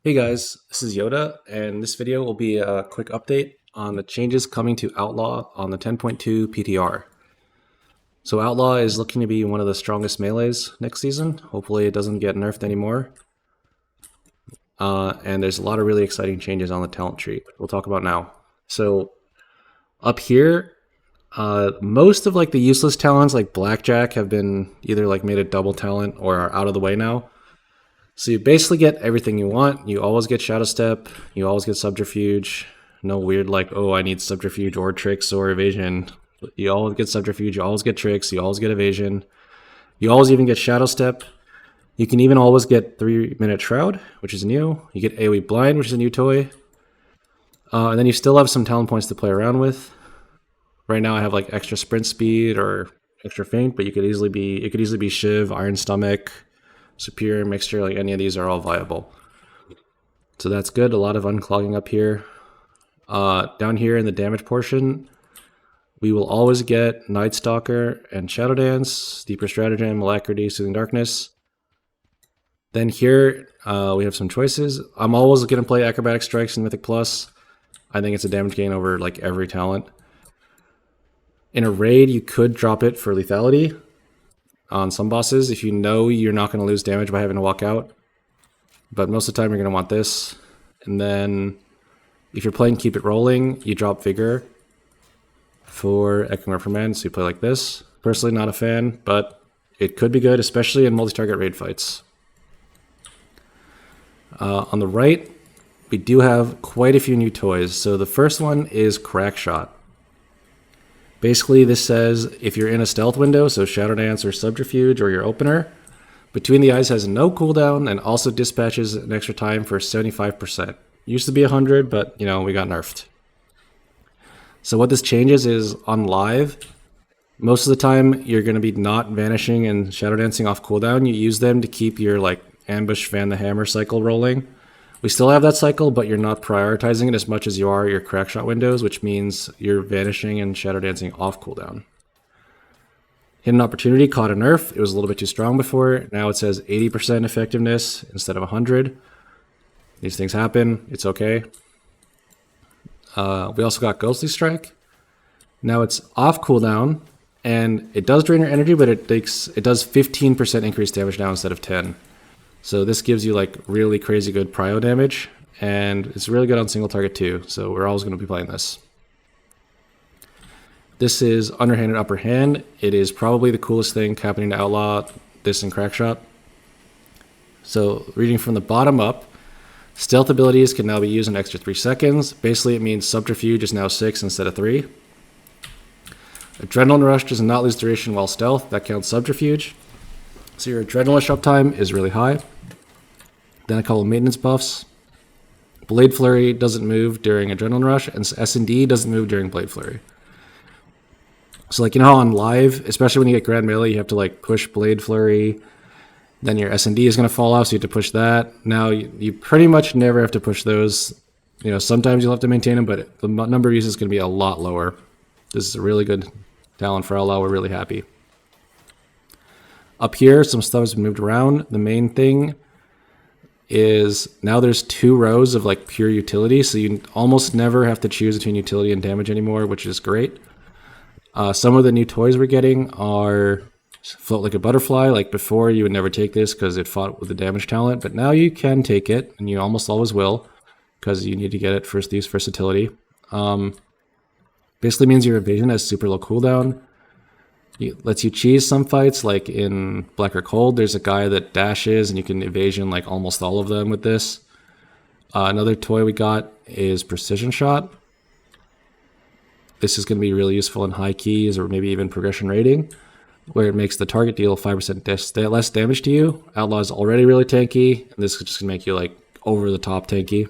Hey guys, this is Yoda, and this video will be a quick update on the changes coming to Outlaw on the 10.2 PTR. So Outlaw is looking to be one of the strongest melees next season. Hopefully it doesn't get nerfed anymore. And there's a lot of really exciting changes on the talent tree we'll talk about now. So up here, most of like the useless talents like Blackjack have been either like made a double talent or are out of the way now. So you basically get everything you want. You always get Shadow Step. You always get Subterfuge. No weird like, oh, I need Subterfuge or Tricks or Evasion. You always get Subterfuge. You always get Tricks. You always get Evasion. You always even get Shadow Step. You can even always get 3-Minute Shroud, which is new. You get AoE Blind, which is a new toy. And then you still have some talent points to play around with. Right now I have like extra sprint speed or extra feint, but it could easily be Shiv, Iron Stomach, Superior Mixture, like any of these are all viable. So that's good. A lot of unclogging up here. Down here in the damage portion, we will always get Night Stalker and Shadow Dance, Deeper Stratagem, Alacrity, Soothing Darkness. Then here we have some choices. I'm always going to play Acrobatic Strikes and Mythic Plus. I think it's a damage gain over like every talent. In a raid, you could drop it for lethality on some bosses if you know you're not going to lose damage by having to walk out. But most of the time you're going to want this. And then if you're playing Keep It Rolling, you drop Vigor for Echoing Reprimand, so you play like this. Personally not a fan, but it could be good, especially in multi-target raid fights. On the right, we do have quite a few new toys. So the first one is Crack Shot. Basically, this says if you're in a stealth window, so Shadow Dance or Subterfuge or your opener, Between the Eyes has no cooldown and also dispatches an extra time for 75%. Used to be 100, but you know, we got nerfed. So what this changes is on live, most of the time you're going to be not vanishing and Shadow Dancing off cooldown. You use them to keep your like Ambush, Fan the Hammer cycle rolling. We still have that cycle, but you're not prioritizing it as much as you are your Crack Shot windows, which means you're vanishing and Shadow Dancing off cooldown. Hidden Opportunity caught a nerf. It was a little bit too strong before. Now it says 80% effectiveness instead of 100. These things happen. It's okay. We also got Ghostly Strike. Now it's off cooldown, and it does drain your energy, but it does 15% increased damage now instead of 10. So this gives you like really crazy good prio damage, and it's really good on single target too, so we're always going to be playing this. This is Underhanded Upper Hand. It is probably the coolest thing happening to Outlaw, this and Crackshot. So reading from the bottom up, stealth abilities can now be used an extra 3 seconds. Basically it means Subterfuge is now 6 instead of 3. Adrenaline Rush does not lose duration while stealth, that counts Subterfuge. So your Adrenaline Rush uptime is really high. Then a couple of maintenance buffs. Blade Flurry doesn't move during Adrenaline Rush, and S&D doesn't move during Blade Flurry. So like, you know how on live, especially when you get Grand Melee, you have to like push Blade Flurry, then your S&D is going to fall off, so you have to push that. Now you pretty much never have to push those. You know, sometimes you'll have to maintain them, but the number of uses is going to be a lot lower. This is a really good talent for Outlaw. We're really happy. Up here, some stuff has been moved around. The main thing is now there's 2 rows of like pure utility, so you almost never have to choose between utility and damage anymore, which is great. Some of the new toys we're getting are Float Like a Butterfly. Like before, you would never take this because it fought with the damage talent, but now you can take it, and you almost always will, because you need to get it first use versatility. Basically means your evasion has super low cooldown. It lets you cheese some fights, like in Black or Cold, there's a guy that dashes, and you can evasion like almost all of them with this. Another toy we got is Precision Shot. This is going to be really useful in high keys or maybe even progression rating, where it makes the target deal 5% less damage to you. Outlaw is already really tanky, and this is just going to make you like over the top tanky.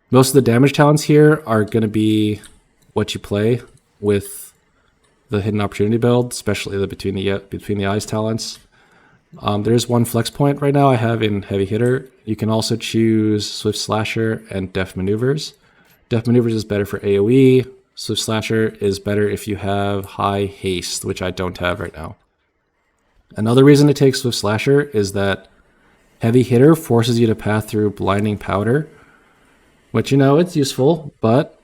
Most of the damage talents here are going to be what you play with the Hidden Opportunity build, especially the Between the Eyes talents. There's one flex point right now I have in Heavy Hitter. You can also choose Swift Slasher and Deft Maneuvers. Deft Maneuvers is better for AoE. Swift Slasher is better if you have high haste, which I don't have right now. Another reason to take Swift Slasher is that Heavy Hitter forces you to pass through Blinding Powder, which, you know, it's useful, but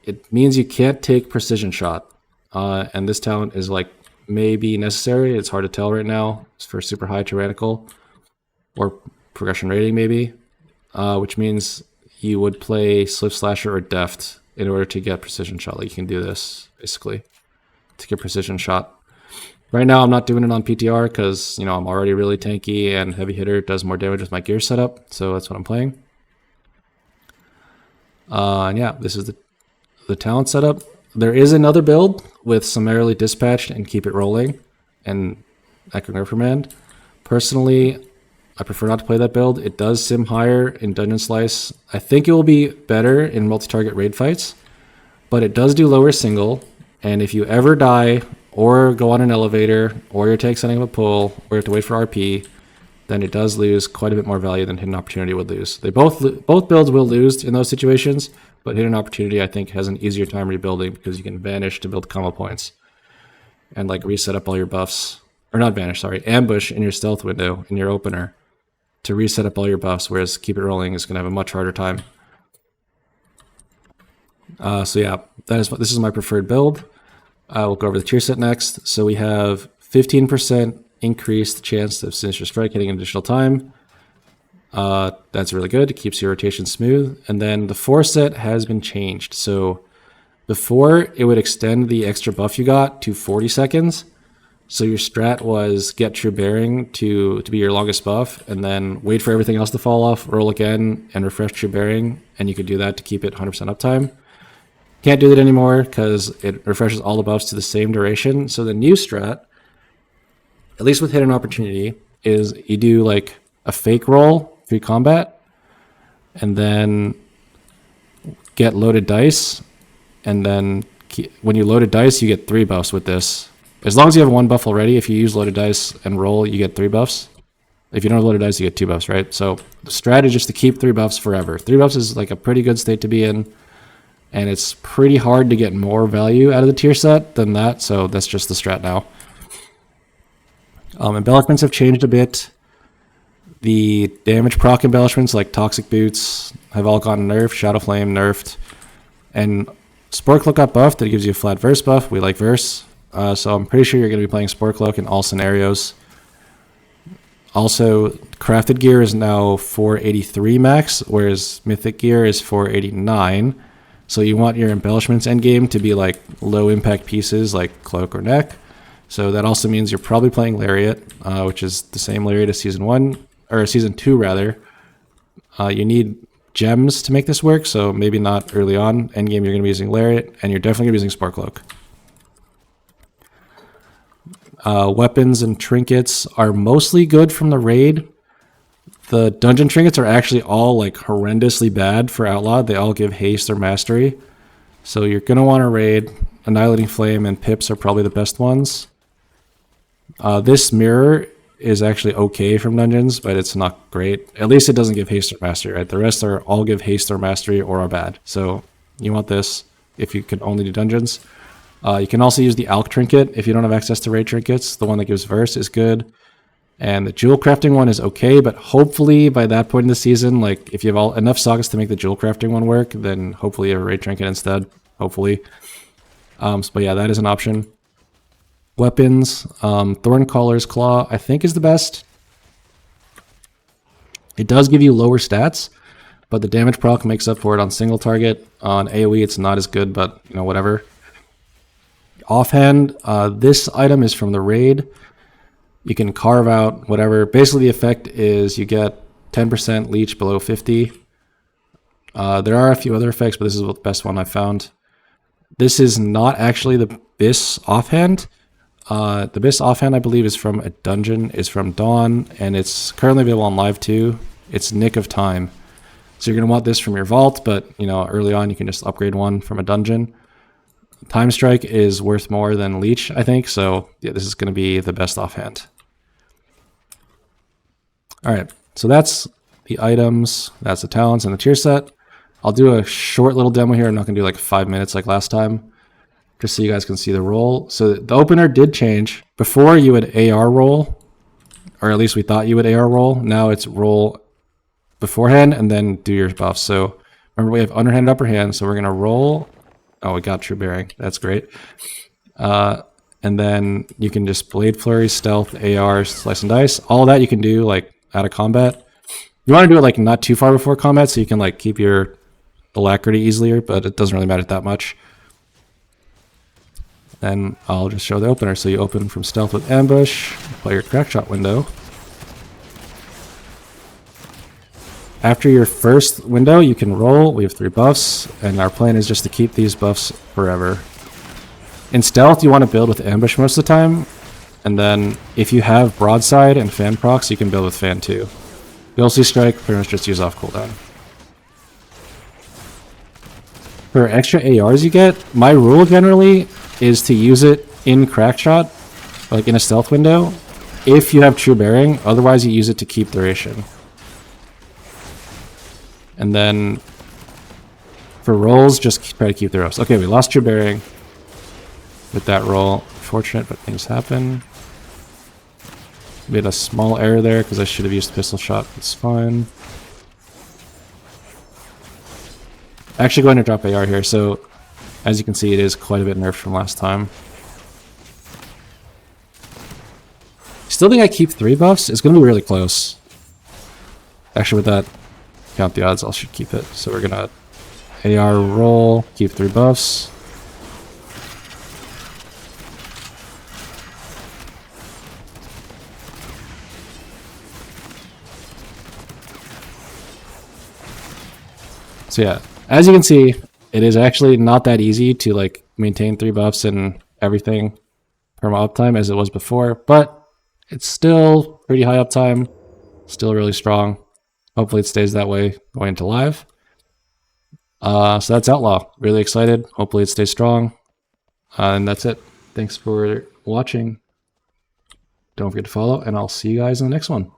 it means you can't take Precision Shot. And this talent is like maybe necessary. It's hard to tell right now. It's for super high tyrannical or progression rating maybe, which means you would play Swift Slasher or Deft in order to get Precision Shot. Like you can do this basically to get Precision Shot. Right now I'm not doing it on PTR because, you know, I'm already really tanky and Heavy Hitter does more damage with my gear setup. So that's what I'm playing. And yeah, this is the talent setup. There is another build with Summarily Dispatched and Keep It Rolling and Echoing Reprimand. Personally, I prefer not to play that build. It does sim higher in Dungeon Slice. I think it will be better in multi-target raid fights, but it does do lower single. And if you ever die or go on an elevator or your tank setting up a pull or you have to wait for RP, then it does lose quite a bit more value than Hidden Opportunity would lose. They both builds will lose in those situations, but Hidden Opportunity I think has an easier time rebuilding because you can vanish to build combo points and like reset up all your buffs, or not vanish, sorry, ambush in your stealth window in your opener to reset up all your buffs, whereas Keep It Rolling is going to have a much harder time. So yeah, this is my preferred build. We'll go over the tier set next. So we have 15% increased chance of Sinister Strike hitting an additional time. That's really good. It keeps your rotation smooth. And then the 4 set has been changed. So before, it would extend the extra buff you got to 40 seconds. So your strat was get True Bearing to be your longest buff, and then wait for everything else to fall off, roll again, and refresh True Bearing, and you could do that to keep it 100% uptime. Can't do that anymore because it refreshes all the buffs to the same duration. So the new strat, at least with Hidden Opportunity, is you do like a fake roll free combat, and then get loaded dice, and then when you loaded dice, you get 3 buffs with this. As long as you have 1 buff already, if you use loaded dice and roll, you get 3 buffs. If you don't have loaded dice, you get 2 buffs, right? So the strat is just to keep 3 buffs forever. 3 buffs is like a pretty good state to be in, and it's pretty hard to get more value out of the tier set than that, so that's just the strat now. Embellishments have changed a bit. The damage proc embellishments like Toxic Boots have all gotten nerfed, Shadow Flame nerfed, and Spore Cloak got buffed. That gives you a flat verse buff. We like verse. So I'm pretty sure you're going to be playing Spore Cloak in all scenarios. Also, crafted gear is now 483 max, whereas mythic gear is 489. So you want your embellishments endgame to be like low impact pieces like cloak or neck. So that also means you're probably playing Lariat, which is the same Lariat as Season 1, or Season 2 rather. You need gems to make this work, so maybe not early on. Endgame you're going to be using Lariat, and you're definitely going to be using Spore Cloak. Weapons and trinkets are mostly good from the raid. The dungeon trinkets are actually all like horrendously bad for Outlaw. They all give haste or mastery. So you're going to want to raid. Annihilating Flame and Pips are probably the best ones. This mirror is actually okay from dungeons, but it's not great. At least it doesn't give haste or mastery, right? The rest are all give haste or mastery or are bad. So you want this if you can only do dungeons. You can also use the Alk Trinket if you don't have access to raid trinkets. The one that gives verse is good. And the jewel crafting one is okay, but hopefully by that point in the season, like if you have enough sockets to make the jewel crafting one work, then hopefully you have a raid trinket instead. Hopefully. But yeah, that is an option. Weapons, Thorncaller's Claw, I think is the best. It does give you lower stats, but the damage proc makes up for it on single target. On AoE, it's not as good, but you know, whatever. Offhand, this item is from the raid. You can carve out whatever. Basically, the effect is you get 10% leech below 50. There are a few other effects, but this is the best one I found. This is not actually the Biss offhand. The Biss offhand, I believe, is from a dungeon, is from Dawn, and it's currently available on Live 2. It's Nick of Time. So you're going to want this from your vault, but you know, early on you can just upgrade one from a dungeon. Time Strike is worth more than Leech, I think, so yeah, this is going to be the best offhand. Alright, so that's the items, that's the talents and the tier set. I'll do a short little demo here. I'm not going to do like 5 minutes like last time, just so you guys can see the roll. So the opener did change. Before you would AR roll, or at least we thought you would AR roll. Now it's roll beforehand and then do your buffs. So remember, we have underhand, upper hand, so we're gonna roll. Oh, we got True Bearing. That's great. And then you can just Blade Flurry, Stealth, AR, Slice and Dice. All that you can do like out of combat. You want to do it like not too far before combat, so you can like keep your alacrity easier, but it doesn't really matter that much. Then I'll just show the opener. So you open from Stealth with Ambush, play your Crack Shot window. After your first window, you can roll. We have 3 buffs, and our plan is just to keep these buffs forever. In Stealth, you want to build with Ambush most of the time, and then if you have Broadside and Fan procs, you can build with Fan too. Ghostly Strike, pretty much just use off cooldown. For extra ARs you get, my rule generally is to use it in Crack Shot, like in a Stealth window, if you have True Bearing. Otherwise, you use it to keep duration. And then for rolls, just try to keep the ropes. Okay, we lost True Bearing with that roll. Fortunate, but things happen. We had a small error there because I should have used Pistol Shot. It's fine. Actually going to drop AR here, so as you can see, it is quite a bit nerfed from last time. Still think I keep 3 buffs. It's going to be really close. Actually, with that, count the odds, I should keep it. So we're going to AR roll, keep 3 buffs. So yeah, as you can see, it is actually not that easy to like maintain 3 buffs and everything perma uptime as it was before, but it's still pretty high uptime, still really strong. Hopefully it stays that way going into live. So that's Outlaw. Really excited. Hopefully it stays strong. And that's it. Thanks for watching. Don't forget to follow, and I'll see you guys in the next one.